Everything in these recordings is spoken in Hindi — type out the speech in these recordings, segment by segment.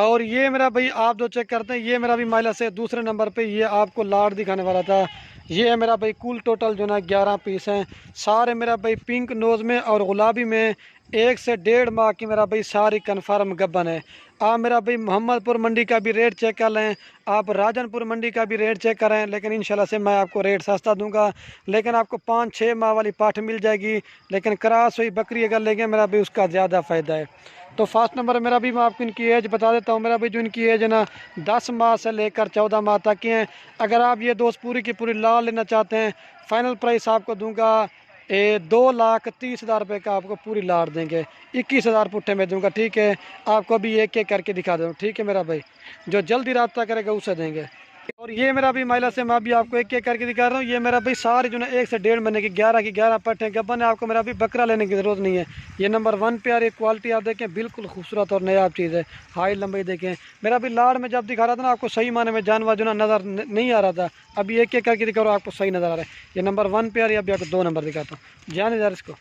और ये मेरा भाई आप जो चेक करते हैं, ये मेरा भी माइला से दूसरे नंबर पे ये आपको लाट दिखाने वाला था। ये है मेरा भाई कुल टोटल जो ना 11 पीस हैं, सारे मेरा भाई पिंक नोज़ में और गुलाबी में। 1 से 1.5 माह की मेरा भाई सारी कन्फर्म गब्बन है। आप मेरा भाई मोहम्मदपुर मंडी का भी रेट चेक कर लें, आप राजनपुर मंडी का भी रेट चेक करें, लेकिन इंशाल्लाह से मैं आपको रेट सस्ता दूंगा। लेकिन आपको 5-6 माह वाली पाठ मिल जाएगी, लेकिन क्रॉस हुई बकरी अगर लेंगे मेरा भाई उसका ज़्यादा फ़ायदा है। तो फर्स्ट नंबर मेरा भी मैं आपको इनकी एज बता देता हूँ। मेरा भी जो इनकी एज है ना 10 माह से लेकर 14 माह तक की हैं। अगर आप ये दोस्त पूरी की पूरी लाल लेना चाहते हैं, फाइनल प्राइस आपको दूंगा 2,30,000 रुपये का आपको पूरी लाट देंगे। 21,000 पुट्ठे में दूंगा, ठीक है। आपको अभी एक एक करके दिखा दूँ, ठीक है मेरा भाई। जो जल्दी रब्ता करेगा उसे देंगे। और ये मेरा भी महिला से मैं अभी आपको एक एक करके दिखा रहा हूँ। ये मेरा भाई सारे जो ना 1 से 1.5 महीने की 11 पट्टे गब्बन है। आपको मेरा भी बकरा लेने की ज़रूरत नहीं है। ये नंबर 1 पे आ रही है। क्वालिटी आप देखें बिल्कुल खूबसूरत और नायाब चीज़ है। हाई लंबाई देखें। मेरा भी लाड़ में जब दिखा रहा था ना आपको सही माने में जानवर जो ना नज़र नहीं आ रहा था। अभी एक एक करके दिखा रहा हूँ, आपको सही नज़र आ रहा है। ये नंबर 1 पे आ रही है। अभी आपको 2 नंबर दिखाता हूँ, जाने यार इसको।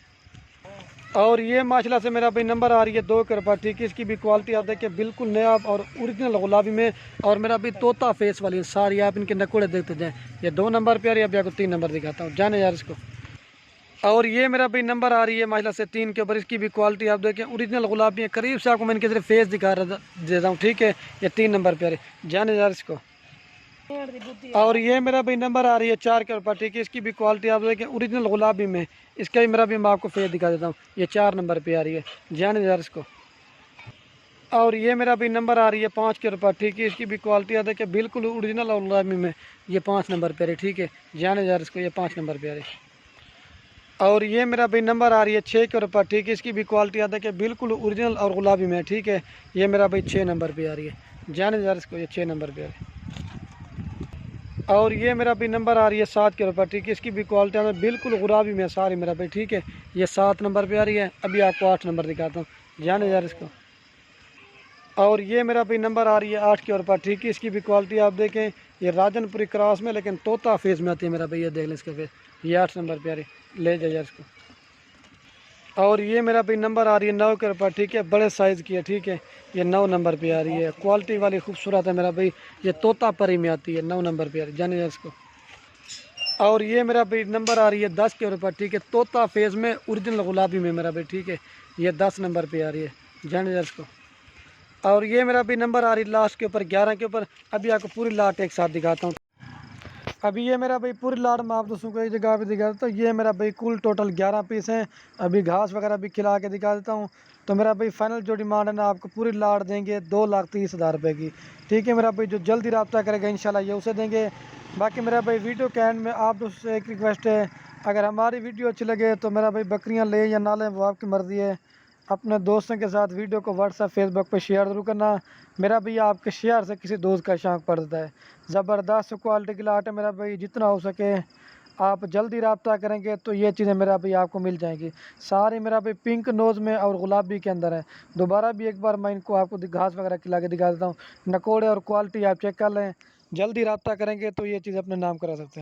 और ये माशाल्लाह से मेरा भाई नंबर आ रही है 2 के ऊपर, ठीक है। इसकी भी क्वालिटी आप देखिए बिल्कुल नया और ओरिजिनल गुलाबी में। और मेरा भी तोता फेस वाली सारी आप इनके नकोड़े देखते जाएँ। ये 2 नंबर पे आ रही है। अभी आपको 3 नंबर दिखाता हूँ, जाने यार इसको। और ये मेरा भाई नंबर आ रही है माशाल्लाह से 3 के ऊपर। इसकी भी क्वालिटी आप देखें ओरिजिनल गुलाबी है। करीब से आपको मैं इनके सिर्फ फेस दिखा रहा देता हूँ, ठीक है। ये 3 नंबर पे आ रही है, जाने यार इसको। और ये मेरा भाई नंबर आ रही है 4 के ऊपर, ठीक है। इसकी भी क्वालिटी आप देखें ओरिजिनल गुलाबी में। इसका भी मेरा भी मैं आपको फेस दिखा देता हूँ। ये 4 नंबर पे आ रही है, जाने यार इसको। और ये मेरा भी नंबर आ रही है 5 के ऊपर, ठीक है। इसकी भी क्वालिटी आ देखें बिल्कुल ओरिजिनल और गुलाबी में। ये 5 नंबर पे आ रही है, ठीक है। जाने यार इसको। ये 5 नंबर पे आ रही है। और ये मेरा भाई नंबर आ रही है 6 के ऊपर, ठीक है। इसकी भी क्वालिटी आता है कि बिल्कुल ओरिजिनल और गुलाबी में, ठीक है। ये मेरा भाई 6 नंबर पे आ रही है, जाने यार इसको। ये 6 नंबर पे आ रही है। और ये मेरा भी नंबर आ रही है 7 के ऊपर, ठीक है। इसकी भी क्वालिटी आता है बिल्कुल गुलाबी में सारी मेरा भाई, ठीक है। ये 7 नंबर पे आ रही है। अभी आपको 8 नंबर दिखाता हूँ, जाने यार इसको। और ये मेरा भी नंबर आ रही है 8 के ऊपर, ठीक है। इसकी भी क्वालिटी आप देखें ये राजनपुरी क्रॉस में, लेकिन तोता फेस में आती है मेरा भाई। ये देख लें इसका फेस। ये 8 नंबर पे आ रही है, ले जाइए इसको। और ये मेरा भी नंबर आ रही है 9 के ऊपर, ठीक है। बड़े साइज़ की है, ठीक है। ये 9 नंबर पे आ रही है। क्वालिटी वाली खूबसूरत है मेरा भाई। ये तोता परी में आती है, 9 नंबर पे आ रही है, जाने इसको। और ये मेरा भाई नंबर आ रही है 10 के ऊपर, ठीक है। तोता फेस में ओरिजिनल गुलाबी में मेरा भाई, ठीक है। ये 10 नंबर पे आ रही है, जाने इसको। और ये मेरा भी नंबर आ रही है लास्ट के ऊपर 11 के ऊपर। अभी आपको पूरी लाट एक साथ दिखाता हूँ। अभी ये मेरा भाई पूरी लाट में आप दोस्तों को एक जगह पे दिखा देता हूँ। ये मेरा भाई कुल टोटल 11 पीस हैं। अभी घास वगैरह भी खिला के दिखा देता हूँ। तो मेरा भाई फाइनल जो डिमांड है ना आपको पूरी लाट देंगे 2,30,000 रुपये की, ठीक है। मेरा भाई जो जल्दी रब्ता करेगा इंशाल्लाह ये उसे देंगे। बाकी मेरा भाई वीडियो के एंड में आप दोस्तों से एक रिक्वेस्ट है, अगर हमारी वीडियो अच्छी लगे तो मेरा भाई बकरियाँ ले या ना लें वो आपकी मर्ज़ी है। अपने दोस्तों के साथ वीडियो को व्हाट्सएप फेसबुक पर शेयर ज़रूर करना। मेरा भैया आपके शेयर से किसी दोस्त का शौक़ पड़ता है। ज़बरदस्त क्वालिटी की लाट है मेरा भाई, जितना हो सके आप जल्दी रब्ता करेंगे तो ये चीज़ें मेरा भाई आपको मिल जाएंगी। सारी मेरा भाई पिंक नोज़ में और गुलाबी के अंदर है। दोबारा भी एक बार मैं इनको आपको घास वगैरह खिला के दिखा देता हूँ। नकोड़े और क्वालिटी आप चेक कर लें। जल्दी रब्ता करेंगे तो ये चीज़ अपने नाम करा सकते हैं।